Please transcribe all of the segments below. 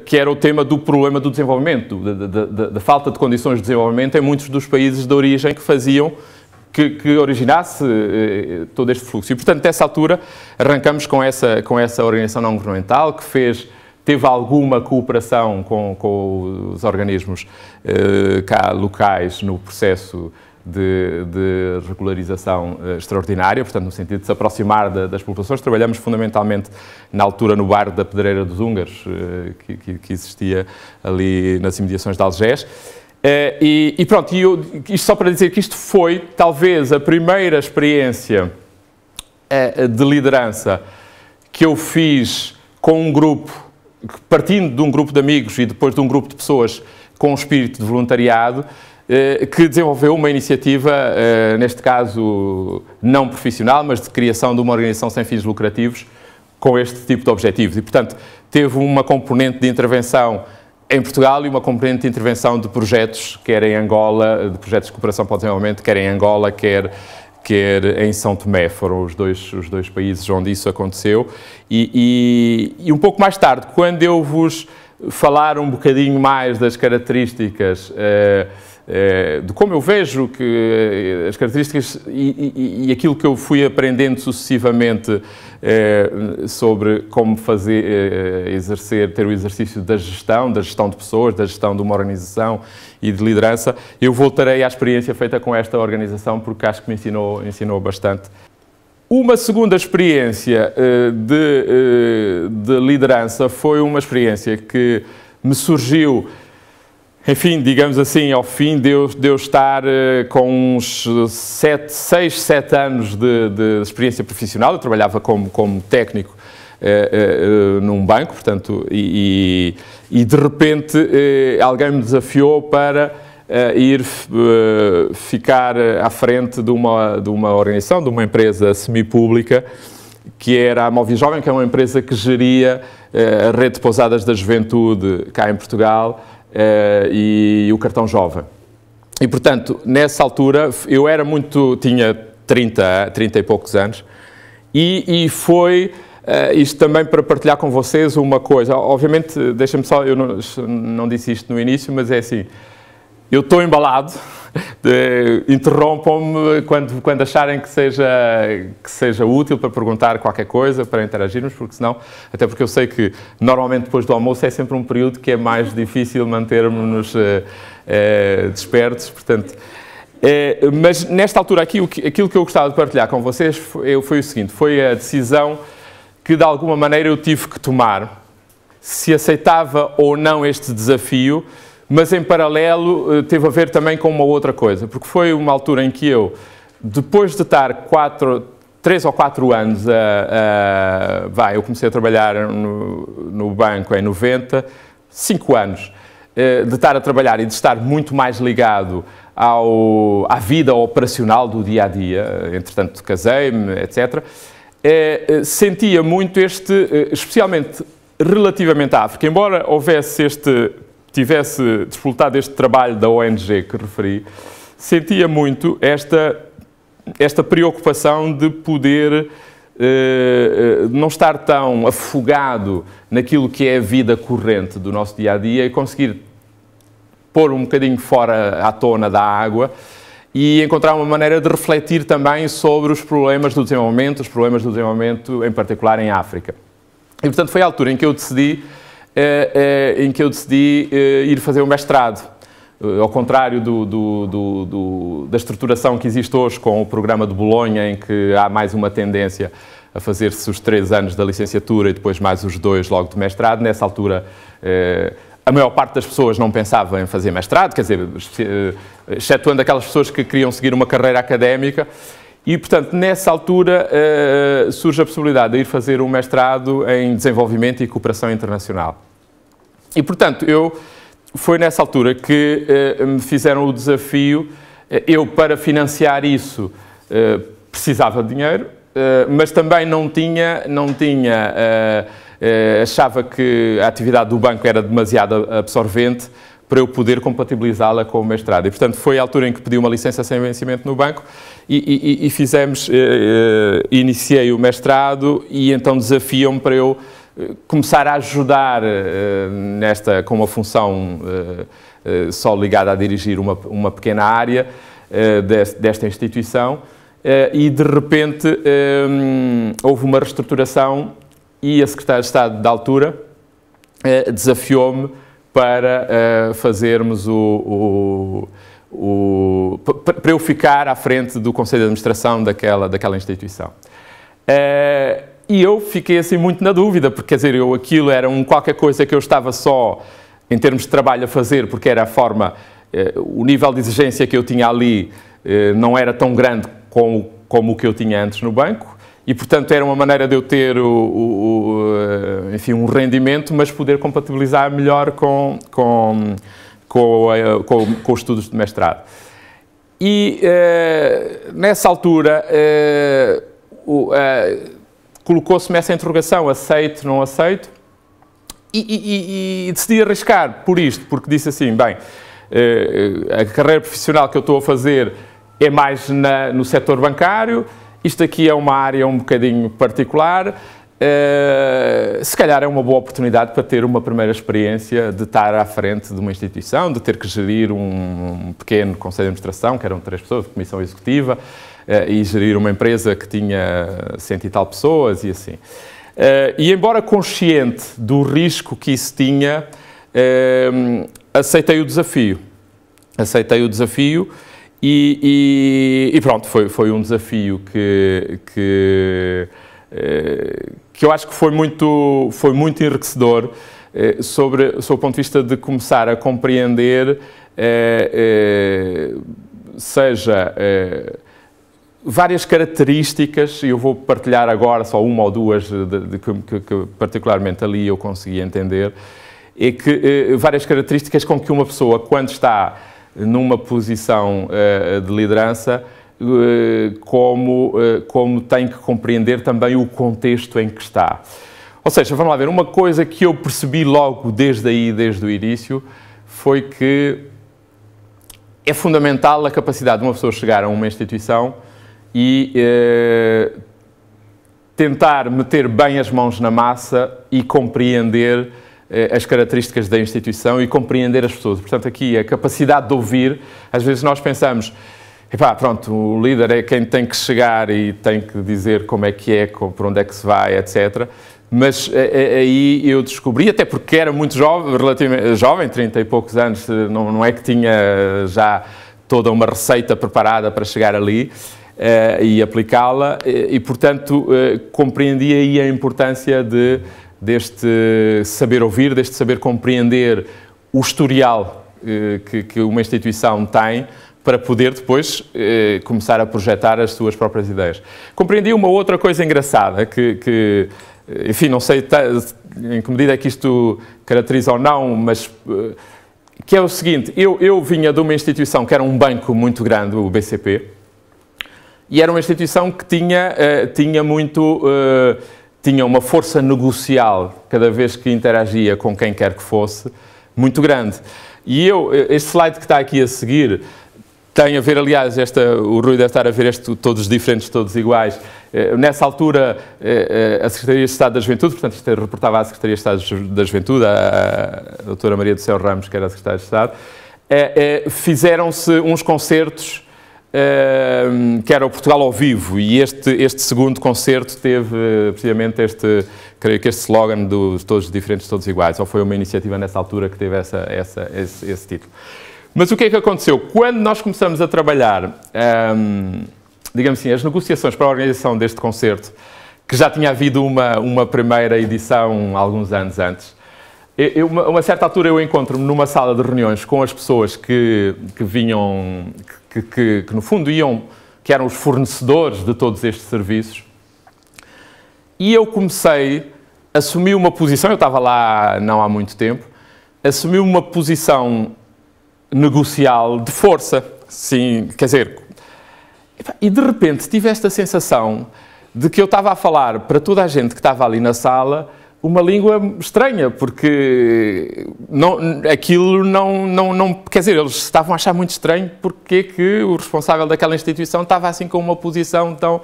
que era o tema do problema do desenvolvimento, da falta de condições de desenvolvimento em muitos dos países de origem que faziam que originasse todo este fluxo. E, portanto, nessa altura, arrancamos com essa organização não governamental que teve alguma cooperação com os organismos cá locais no processo de regularização extraordinária, portanto, no sentido de se aproximar das populações. Trabalhamos fundamentalmente, na altura, no bairro da Pedreira dos Húngaros, que existia ali nas imediações de Algés. E pronto, isto só para dizer que isto foi, talvez, a primeira experiência de liderança que eu fiz com um grupo, partindo de um grupo de amigos e depois de um grupo de pessoas com um espírito de voluntariado, que desenvolveu uma iniciativa, neste caso não profissional, mas de criação de uma organização sem fins lucrativos com este tipo de objetivos. E, portanto, teve uma componente de intervenção em Portugal e uma componente de intervenção de projetos, quer em Angola, de projetos de cooperação para o desenvolvimento, quer em Angola, quer em São Tomé. Foram os dois países onde isso aconteceu. E um pouco mais tarde, quando eu vos falar um bocadinho mais das características, de como eu vejo que as características e aquilo que eu fui aprendendo sucessivamente sobre como ter o exercício da gestão de pessoas, da gestão de uma organização e de liderança, eu voltarei à experiência feita com esta organização porque acho que me ensinou bastante. Uma segunda experiência de liderança foi uma experiência que me surgiu, enfim, digamos assim, ao fim de eu estar com uns 6, 7 anos de experiência profissional. Eu trabalhava como técnico num banco, portanto, e de repente alguém me desafiou para ir ficar à frente de uma organização, de uma empresa semipública, que era a Móvel Jovem, que é uma empresa que geria a rede de pousadas da juventude cá em Portugal, e o cartão jovem. E, portanto, nessa altura, eu tinha 30 e poucos anos, e foi, isto também para partilhar com vocês uma coisa, obviamente, deixem-me só, eu não disse isto no início, mas é assim, eu estou embalado, interrompam-me quando acharem que seja útil para perguntar qualquer coisa, para interagirmos, porque senão, até porque eu sei que normalmente depois do almoço é sempre um período que é mais difícil mantermos-nos despertos, portanto. Mas nesta altura aqui, aquilo que eu gostava de partilhar com vocês foi o seguinte, foi a decisão que de alguma maneira eu tive que tomar, se aceitava ou não este desafio, mas em paralelo teve a ver também com uma outra coisa, porque foi uma altura em que eu, depois de estar 3 ou 4 anos, eu comecei a trabalhar no banco em 90, 5 anos de estar a trabalhar e de estar muito mais ligado à vida operacional do dia-a-dia, entretanto casei-me, etc., sentia muito especialmente relativamente à África, embora tivesse desfrutado deste trabalho da ONG que referi, sentia muito esta preocupação de poder não estar tão afogado naquilo que é a vida corrente do nosso dia-a-dia e conseguir pôr um bocadinho fora à tona da água e encontrar uma maneira de refletir também sobre os problemas do desenvolvimento em particular em África. E, portanto, foi a altura em que eu decidi ir fazer o mestrado. Ao contrário da estruturação que existe hoje com o programa de Bolonha, em que há mais uma tendência a fazer-se os 3 anos da licenciatura e depois mais os 2 logo de mestrado, nessa altura a maior parte das pessoas não pensava em fazer mestrado, quer dizer, excetuando aquelas pessoas que queriam seguir uma carreira académica. E, portanto, nessa altura surge a possibilidade de ir fazer um mestrado em desenvolvimento e cooperação internacional. E, portanto, foi nessa altura que me fizeram o desafio. Eu, para financiar isso, precisava de dinheiro, mas também achava que a atividade do banco era demasiado absorvente para eu poder compatibilizá-la com o mestrado. E, portanto, foi a altura em que pedi uma licença sem vencimento no banco e iniciei o mestrado e então desafiam-me para eu começar a ajudar com uma função só ligada a dirigir uma pequena área desta instituição, e de repente houve uma reestruturação e a Secretária de Estado da altura desafiou-me para fazermos para eu ficar à frente do Conselho de Administração daquela instituição. E eu fiquei assim muito na dúvida, porque quer dizer, aquilo era qualquer coisa que eu estava só, em termos de trabalho, a fazer, porque era a forma, o nível de exigência que eu tinha ali não era tão grande como o que eu tinha antes no banco, e portanto era uma maneira de eu ter enfim, um rendimento, mas poder compatibilizar melhor com os estudos de mestrado. E nessa altura colocou-se-me essa interrogação, aceito, não aceito, e decidi arriscar por isto, porque disse assim, bem, a carreira profissional que eu estou a fazer é mais no setor bancário, isto aqui é uma área um bocadinho particular, se calhar é uma boa oportunidade para ter uma primeira experiência de estar à frente de uma instituição, de ter que gerir um pequeno conselho de administração, que eram 3 pessoas, de comissão executiva, e gerir uma empresa que tinha 100 e tal pessoas e assim. E embora consciente do risco que isso tinha, aceitei o desafio. E pronto, foi um desafio que eu acho que foi muito enriquecedor sobre o ponto de vista de começar a compreender, várias características, e eu vou partilhar agora só uma ou duas que particularmente ali eu consegui entender, é que várias características com que uma pessoa, quando está numa posição de liderança, como tem que compreender também o contexto em que está. Ou seja, vamos lá ver, uma coisa que eu percebi logo desde o início, foi que é fundamental a capacidade de uma pessoa chegar a uma instituição e tentar meter bem as mãos na massa e compreender as características da instituição e compreender as pessoas. Portanto, aqui a capacidade de ouvir, às vezes nós pensamos, epá, pronto, o líder é quem tem que chegar e tem que dizer como é que é, por onde é que se vai, etc. Mas aí eu descobri, até porque era muito jovem, relativamente jovem, 30 e poucos anos, não é que tinha já toda uma receita preparada para chegar ali e aplicá-la, e portanto compreendi aí a importância deste saber ouvir, deste saber compreender o historial que uma instituição tem, para poder depois começar a projetar as suas próprias ideias. Compreendi uma outra coisa engraçada, que enfim, não sei em que medida é que isto caracteriza ou não, mas que é o seguinte, eu vinha de uma instituição que era um banco muito grande, o BCP, e era uma instituição que tinha uma força negocial, cada vez que interagia com quem quer que fosse, muito grande. E este slide que está aqui a seguir, tem a ver, aliás, o Rui deve estar a ver todos diferentes, todos iguais. Nessa altura, a Secretaria de Estado da Juventude, portanto, isto reportava à Secretaria de Estado da Juventude, a doutora Maria do Céu Ramos, que era a Secretária de Estado, fizeram-se uns concertos, que era o Portugal ao Vivo, e este segundo concerto teve precisamente creio que este slogan dos todos diferentes, todos iguais, ou foi uma iniciativa nessa altura que teve esse título. Mas o que é que aconteceu? Quando nós começamos a trabalhar, digamos assim, as negociações para a organização deste concerto, que já tinha havido uma primeira edição alguns anos antes, a uma certa altura eu encontro-me numa sala de reuniões com as pessoas que vinham, que no fundo que eram os fornecedores de todos estes serviços, e eu assumi uma posição, eu estava lá não há muito tempo, assumi uma posição negocial de força, sim, quer dizer, e de repente tive esta sensação de que eu estava a falar para toda a gente que estava ali na sala uma língua estranha, porque aquilo não, quer dizer, eles estavam a achar muito estranho porque é que o responsável daquela instituição estava assim com uma posição tão...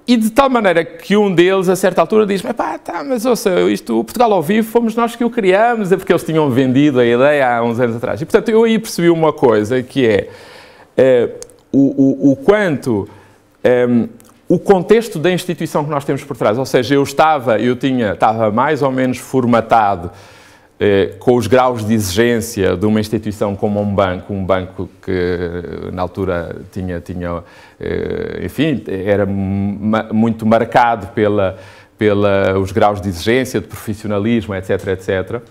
E de tal maneira que um deles, a certa altura, diz: mas ouça, isto, o Portugal ao vivo, fomos nós que o criamos, é porque eles tinham vendido a ideia há uns anos atrás. E, portanto, eu aí percebi uma coisa, que é o quanto o contexto da instituição que nós temos por trás. Ou seja, eu estava mais ou menos formatado com os graus de exigência de uma instituição como um banco que na altura tinha enfim, era muito marcado pelos graus de exigência, de profissionalismo, etc, etc.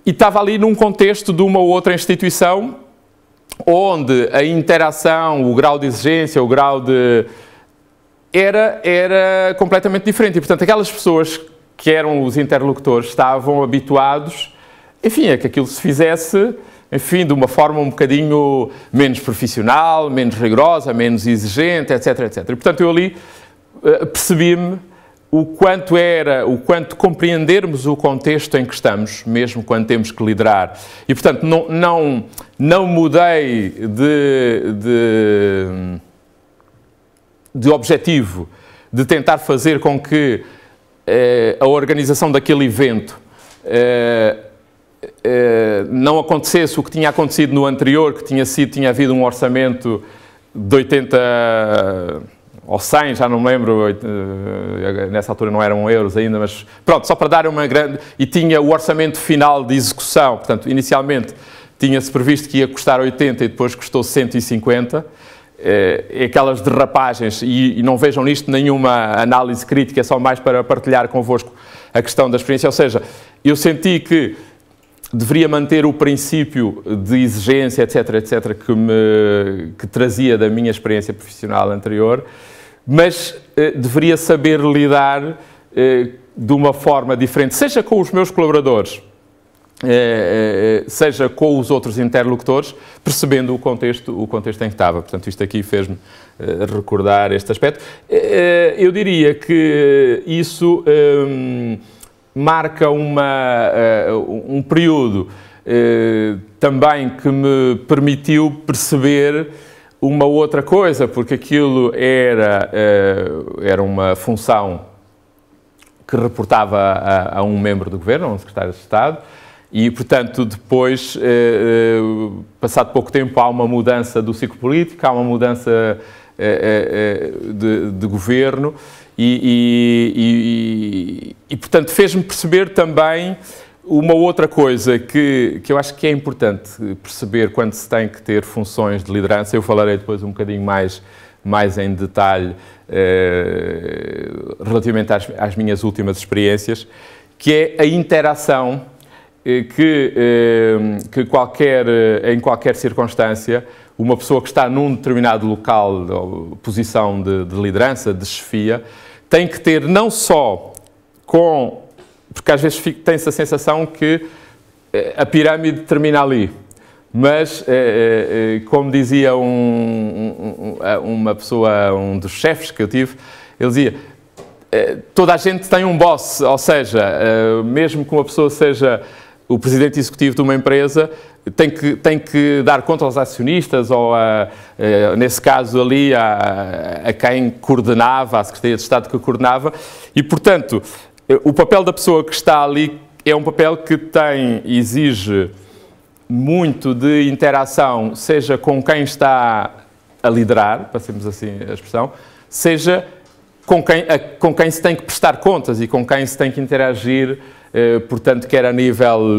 E estava ali num contexto de uma ou outra instituição onde a interação, o grau de exigência, o grau de... era completamente diferente. E, portanto, aquelas pessoas que eram os interlocutores estavam habituados, enfim, a que aquilo se fizesse, enfim, de uma forma um bocadinho menos profissional, menos rigorosa, menos exigente, etc, etc. E, portanto, eu ali percebi-me o quanto compreendermos o contexto em que estamos, mesmo quando temos que liderar. E, portanto, não mudei de objetivo, de tentar fazer com que a organização daquele evento não acontecesse o que tinha acontecido no anterior, que tinha havido um orçamento de 80 ou 100, já não me lembro, nessa altura não eram euros ainda, mas pronto, só para dar uma grande... E tinha o orçamento final de execução, portanto, inicialmente tinha-se previsto que ia custar 80 e depois custou 150, aquelas derrapagens, e não vejam nisto nenhuma análise crítica, é só mais para partilhar convosco a questão da experiência, ou seja, eu senti que deveria manter o princípio de exigência, etc, etc, que trazia da minha experiência profissional anterior, mas deveria saber lidar de uma forma diferente, seja com os meus colaboradores, seja com os outros interlocutores, percebendo o contexto em que estava. Portanto, isto aqui fez-me recordar este aspecto. Eu diria que isso marca um período também que me permitiu perceber uma outra coisa, porque aquilo era uma função que reportava a um membro do Governo, a um secretário de Estado, e, portanto, depois, passado pouco tempo, há uma mudança do ciclo político, há uma mudança de governo e, portanto, fez-me perceber também uma outra coisa que eu acho que é importante perceber quando se tem que ter funções de liderança. Eu falarei depois um bocadinho mais em detalhe relativamente às minhas últimas experiências, que é a interação que em qualquer circunstância, uma pessoa que está num determinado local, ou posição de liderança, de chefia, tem que ter não só porque às vezes tem-se a sensação que a pirâmide termina ali, mas, como dizia uma pessoa, um dos chefes que eu tive, ele dizia: toda a gente tem um boss, ou seja, mesmo que uma pessoa seja o presidente executivo de uma empresa, tem que dar conta aos acionistas ou, nesse caso ali, a quem coordenava, à Secretaria de Estado que coordenava, e, portanto, o papel da pessoa que está ali é um papel que exige muito de interação, seja com quem está a liderar, passemos assim a expressão, seja com quem se tem que prestar contas e com quem se tem que interagir, portanto, quer a nível